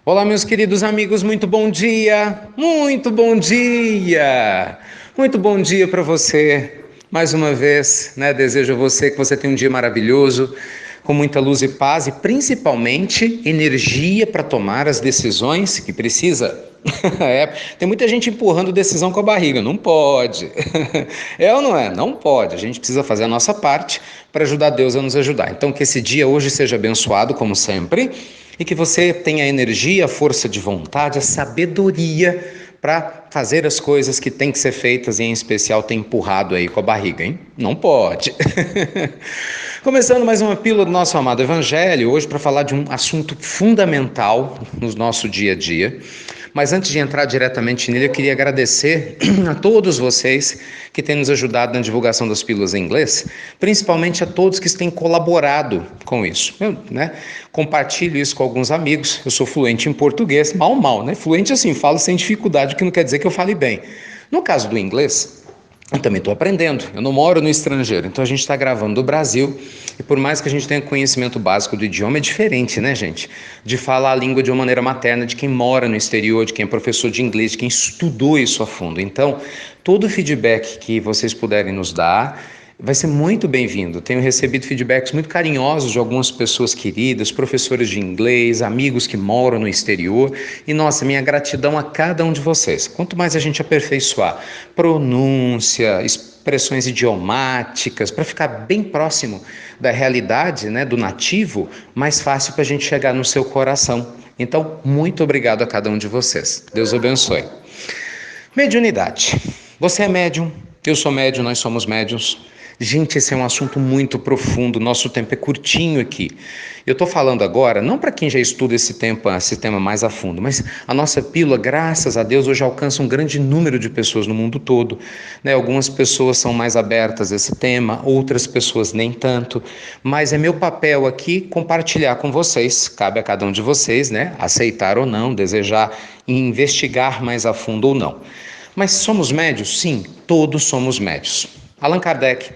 Olá, meus queridos amigos, muito bom dia! Muito bom dia! Muito bom dia para você. Mais uma vez, né? Desejo a você que você tenha um dia maravilhoso, com muita luz e paz e principalmente energia para tomar as decisões que precisa. É, tem muita gente empurrando decisão com a barriga, não pode. É ou não é? Não pode. A gente precisa fazer a nossa parte para ajudar Deus a nos ajudar. Então, que esse dia hoje seja abençoado, como sempre, e que você tenha a energia, a força de vontade, a sabedoria para fazer as coisas que têm que ser feitas e, em especial, ter empurrado aí com a barriga, hein? Não pode. Começando mais uma pílula do nosso amado Evangelho, hoje para falar de um assunto fundamental no nosso dia a dia. Mas antes de entrar diretamente nele, eu queria agradecer a todos vocês que têm nos ajudado na divulgação das pílulas em inglês, principalmente a todos que têm colaborado com isso. Eu, compartilho isso com alguns amigos. Eu sou fluente em português, mal, né? Fluente assim, falo sem dificuldade, o que não quer dizer que eu fale bem. No caso do inglês, eu também estou aprendendo, eu não moro no estrangeiro, então a gente está gravando do Brasil e por mais que a gente tenha conhecimento básico do idioma, é diferente, né, gente? De falar a língua de uma maneira materna de quem mora no exterior, de quem é professor de inglês, de quem estudou isso a fundo. Então, todo o feedback que vocês puderem nos dar vai ser muito bem-vindo. Tenho recebido feedbacks muito carinhosos de algumas pessoas queridas, professores de inglês, amigos que moram no exterior. E, nossa, minha gratidão a cada um de vocês. Quanto mais a gente aperfeiçoar pronúncia, expressões idiomáticas, para ficar bem próximo da realidade, né, do nativo, mais fácil para a gente chegar no seu coração. Então, muito obrigado a cada um de vocês. Deus abençoe. Mediunidade. Você é médium, eu sou médium, nós somos médiuns. Gente, esse é um assunto muito profundo, nosso tempo é curtinho aqui. Eu estou falando agora, não para quem já estuda esse tema mais a fundo, mas a nossa pílula, graças a Deus, hoje alcança um grande número de pessoas no mundo todo. Né? Algumas pessoas são mais abertas a esse tema, outras pessoas nem tanto. Mas é meu papel aqui compartilhar com vocês, cabe a cada um de vocês, né? Aceitar ou não, desejar investigar mais a fundo ou não. Mas somos médios? Sim, todos somos médios. Allan Kardec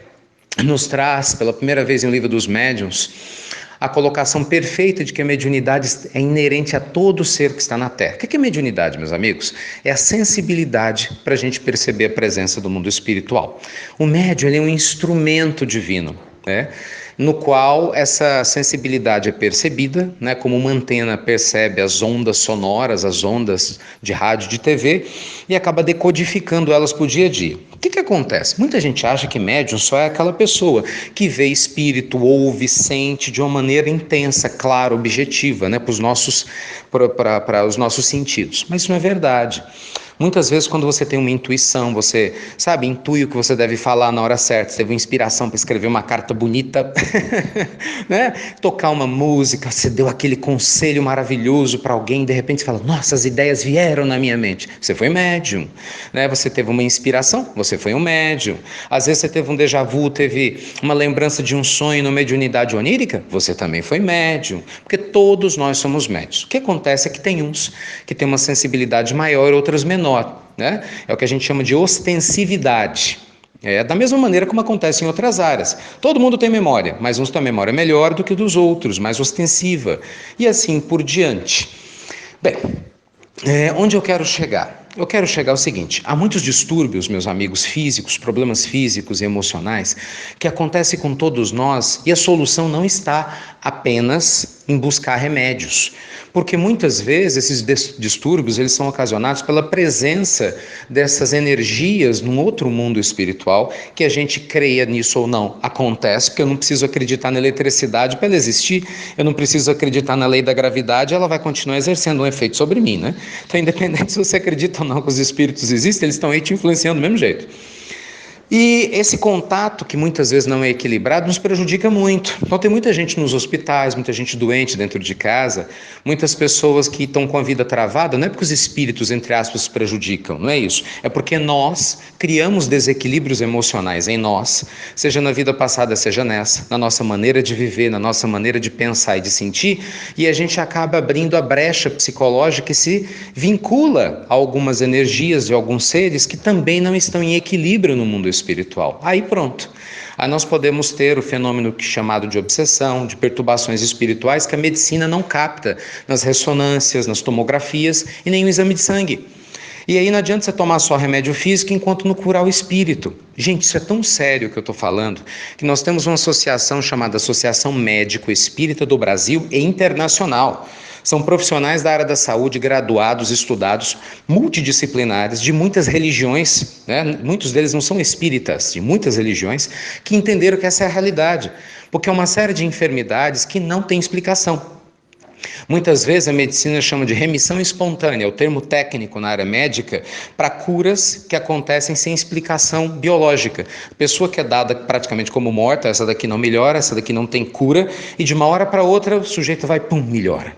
nos traz, pela primeira vez em O Livro dos Médiuns, a colocação perfeita de que a mediunidade é inerente a todo ser que está na Terra. O que é mediunidade, meus amigos? É a sensibilidade para a gente perceber a presença do mundo espiritual. O médium ele é um instrumento divino, né? No qual essa sensibilidade é percebida, né, como uma antena percebe as ondas sonoras, as ondas de rádio e de TV, e acaba decodificando elas para o dia a dia. O que acontece? Muita gente acha que médium só é aquela pessoa que vê espírito, ouve, sente de uma maneira intensa, clara, objetiva, né, para os nossos sentidos. Mas isso não é verdade. Muitas vezes, quando você tem uma intuição, você, sabe, intui o que você deve falar na hora certa, você teve uma inspiração para escrever uma carta bonita, né? Tocar uma música, você deu aquele conselho maravilhoso para alguém, de repente você fala, nossa, as ideias vieram na minha mente. Você foi médium, né? Você teve uma inspiração, você foi um médium. Às vezes você teve um déjà vu, teve uma lembrança de um sonho numa mediunidade onírica, você também foi médium, porque todos nós somos médios. O que acontece é que tem uns que têm uma sensibilidade maior, outros menor, né? É o que a gente chama de ostensividade. É da mesma maneira como acontece em outras áreas. Todo mundo tem memória, mas uns têm memória melhor do que dos outros, mais ostensiva. E assim por diante. Bem, onde eu quero chegar? Eu quero chegar ao seguinte: há muitos distúrbios, meus amigos, físicos, problemas físicos e emocionais que acontecem com todos nós e a solução não está apenas em buscar remédios, porque muitas vezes esses distúrbios eles são ocasionados pela presença dessas energias num outro mundo espiritual que a gente creia nisso ou não acontece, porque eu não preciso acreditar na eletricidade para ela existir, eu não preciso acreditar na lei da gravidade, ela vai continuar exercendo um efeito sobre mim, né? Então, independente se você acredita ou não que os espíritos existem, eles estão aí te influenciando do mesmo jeito. E esse contato, que muitas vezes não é equilibrado, nos prejudica muito. Então tem muita gente nos hospitais, muita gente doente dentro de casa, muitas pessoas que estão com a vida travada, não é porque os espíritos, entre aspas, se prejudicam, não é isso. É porque nós criamos desequilíbrios emocionais em nós, seja na vida passada, seja nessa, na nossa maneira de viver, na nossa maneira de pensar e de sentir, e a gente acaba abrindo a brecha psicológica que se vincula a algumas energias de alguns seres que também não estão em equilíbrio no mundo espiritual. Aí pronto. Aí nós podemos ter o fenômeno chamado de obsessão, de perturbações espirituais que a medicina não capta nas ressonâncias, nas tomografias e nem no exame de sangue. E aí não adianta você tomar só remédio físico enquanto não curar o espírito. Gente, isso é tão sério que eu estou falando, que nós temos uma associação chamada Associação Médico Espírita do Brasil e Internacional. São profissionais da área da saúde, graduados, estudados, multidisciplinares, de muitas religiões, né? Muitos deles não são espíritas, de muitas religiões, que entenderam que essa é a realidade, porque é uma série de enfermidades que não tem explicação. Muitas vezes a medicina chama de remissão espontânea, é o termo técnico na área médica, para curas que acontecem sem explicação biológica. A pessoa que é dada praticamente como morta, essa daqui não melhora, essa daqui não tem cura, e de uma hora para outra o sujeito vai, pum, melhora.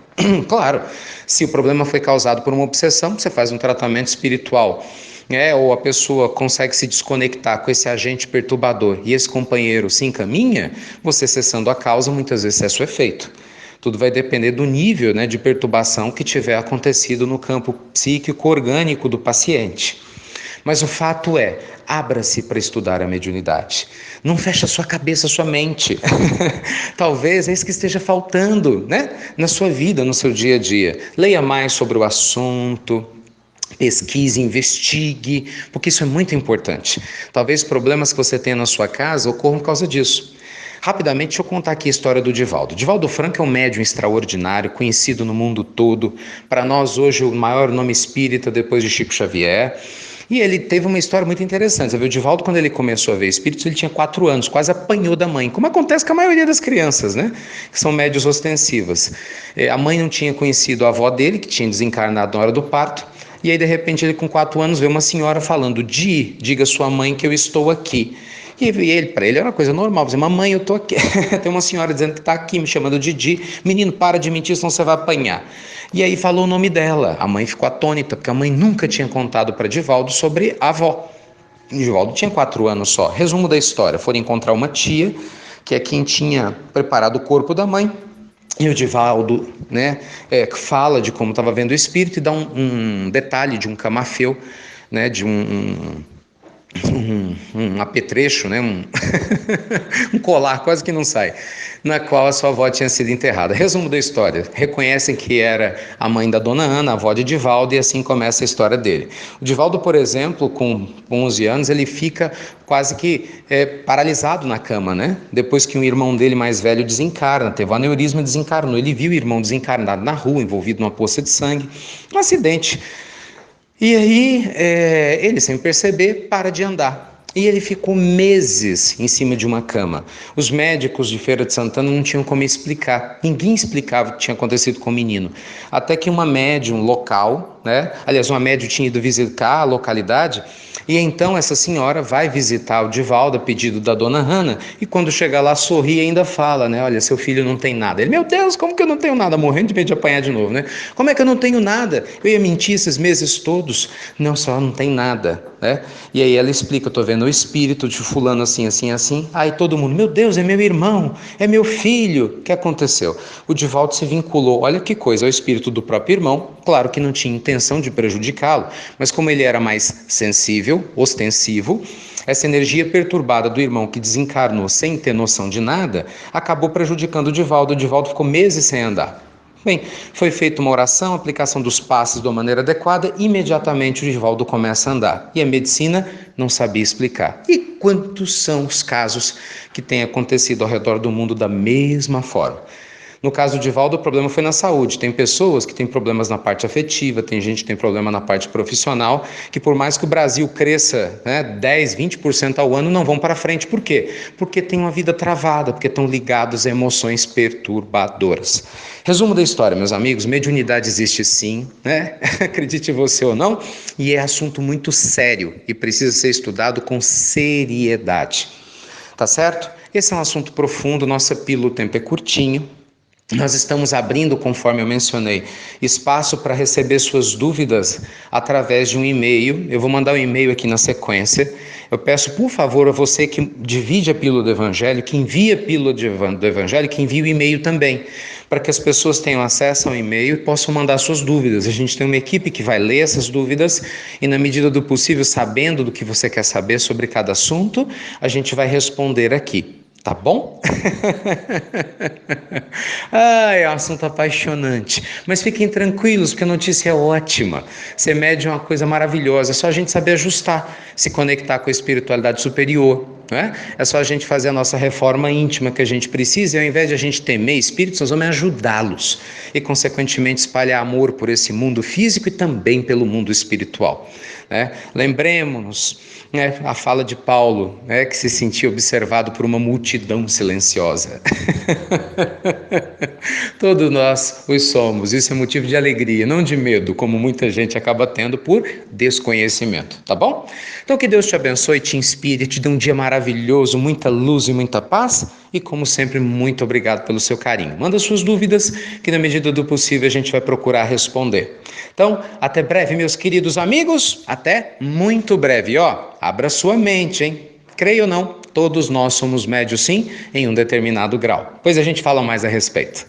Claro, se o problema foi causado por uma obsessão, você faz um tratamento espiritual. Ou a pessoa consegue se desconectar com esse agente perturbador e esse companheiro se encaminha, você cessando a causa, muitas vezes cessa o efeito. Tudo vai depender do nível, né, de perturbação que tiver acontecido no campo psíquico orgânico do paciente. Mas o fato é, abra-se para estudar a mediunidade. Não feche a sua cabeça, a sua mente. Talvez é isso que esteja faltando, né, na sua vida, no seu dia a dia. Leia mais sobre o assunto. Pesquise, investigue, porque isso é muito importante. Talvez problemas que você tenha na sua casa ocorram por causa disso. Rapidamente, deixa eu contar aqui a história do Divaldo. Divaldo Franco é um médium extraordinário, conhecido no mundo todo. Para nós, hoje, o maior nome espírita depois de Chico Xavier. E ele teve uma história muito interessante. Você viu, o Divaldo, quando ele começou a ver espíritos, ele tinha 4 anos, quase apanhou da mãe, como acontece com a maioria das crianças, né? Que são médios ostensivas. A mãe não tinha conhecido a avó dele, que tinha desencarnado na hora do parto. E aí, de repente, ele com 4 anos vê uma senhora falando: diga à sua mãe que eu estou aqui. E ele, para ele era uma coisa normal, dizer: mamãe, eu estou aqui. Tem uma senhora dizendo que está aqui, me chamando Didi. Menino, para de mentir, senão você vai apanhar. E aí falou o nome dela. A mãe ficou atônita, porque a mãe nunca tinha contado para Divaldo sobre a avó. Divaldo tinha 4 anos só. Resumo da história: foram encontrar uma tia, que é quem tinha preparado o corpo da mãe. E o Divaldo, né, fala de como estava vendo o espírito e dá um detalhe de um camafeu, né, de um apetrecho, né, um colar, quase que não sai, na qual a sua avó tinha sido enterrada. Resumo da história: reconhecem que era a mãe da dona Ana, a avó de Divaldo, e assim começa a história dele. O Divaldo, por exemplo, com 11 anos, ele fica quase que paralisado na cama, né? Depois que um irmão dele mais velho desencarna, teve um aneurisma e desencarnou. Ele viu o irmão desencarnado na rua, envolvido numa poça de sangue, um acidente. E aí, ele, sem perceber, para de andar. E ele ficou meses em cima de uma cama. Os médicos de Feira de Santana não tinham como explicar. Ninguém explicava o que tinha acontecido com o menino. Até que uma médium local, né? Aliás, uma médium tinha ido visitar a localidade. E então essa senhora vai visitar o Divaldo a pedido da dona Hanna. E quando chega lá, sorri e ainda fala, né? Olha, seu filho não tem nada. Ele: meu Deus, como que eu não tenho nada? Morrendo de medo de apanhar de novo, né? Como é que eu não tenho nada? Eu ia mentir esses meses todos? Não, só não tem nada, né? E aí ela explica: eu tô vendo o espírito de fulano assim, assim, assim. Aí todo mundo: meu Deus, é meu irmão, é meu filho. O que aconteceu? O Divaldo se vinculou, olha que coisa, ao espírito do próprio irmão. Claro que não tinha intenção de prejudicá-lo, mas como ele era mais sensível, ostensivo, essa energia perturbada do irmão que desencarnou sem ter noção de nada, acabou prejudicando o Divaldo. O Divaldo ficou meses sem andar. Bem, foi feita uma oração, aplicação dos passos de uma maneira adequada, imediatamente o Divaldo começa a andar. E a medicina não sabia explicar. E quantos são os casos que têm acontecido ao redor do mundo da mesma forma? No caso do Divaldo, o problema foi na saúde. Tem pessoas que têm problemas na parte afetiva, tem gente que tem problema na parte profissional, que por mais que o Brasil cresça, né, 10, 20% ao ano, não vão para frente. Por quê? Porque tem uma vida travada, porque estão ligados a emoções perturbadoras. Resumo da história, meus amigos: mediunidade existe sim, né? Acredite você ou não, e é assunto muito sério e precisa ser estudado com seriedade. Tá certo? Esse é um assunto profundo, nossa pílula, o tempo é curtinho. Nós estamos abrindo, conforme eu mencionei, espaço para receber suas dúvidas através de um e-mail. Eu vou mandar um e-mail aqui na sequência. Eu peço, por favor, a você que divide a pílula do Evangelho, que envia a pílula do Evangelho, que envie o e-mail também, para que as pessoas tenham acesso ao e-mail e possam mandar suas dúvidas. A gente tem uma equipe que vai ler essas dúvidas e, na medida do possível, sabendo do que você quer saber sobre cada assunto, a gente vai responder aqui. Tá bom? É um assunto apaixonante. Mas fiquem tranquilos, porque a notícia é ótima. Ser médium é uma coisa maravilhosa. É só a gente saber ajustar, se conectar com a espiritualidade superior. Né? É só a gente fazer a nossa reforma íntima que a gente precisa, e ao invés de a gente temer espíritos, nós vamos ajudá-los. E, consequentemente, espalhar amor por esse mundo físico e também pelo mundo espiritual. Né? Lembremos-nos, né, a fala de Paulo, né, que se sentia observado por uma multidão silenciosa. Todos nós os somos, isso é motivo de alegria, não de medo, como muita gente acaba tendo por desconhecimento, tá bom? Então que Deus te abençoe, te inspire, te dê um dia maravilhoso, muita luz e muita paz, e como sempre, muito obrigado pelo seu carinho. Manda suas dúvidas, que na medida do possível a gente vai procurar responder. Então, até breve, meus queridos amigos, até muito breve, ó, abra sua mente, hein? Creio ou não, todos nós somos médios sim, em um determinado grau. Pois a gente fala mais a respeito.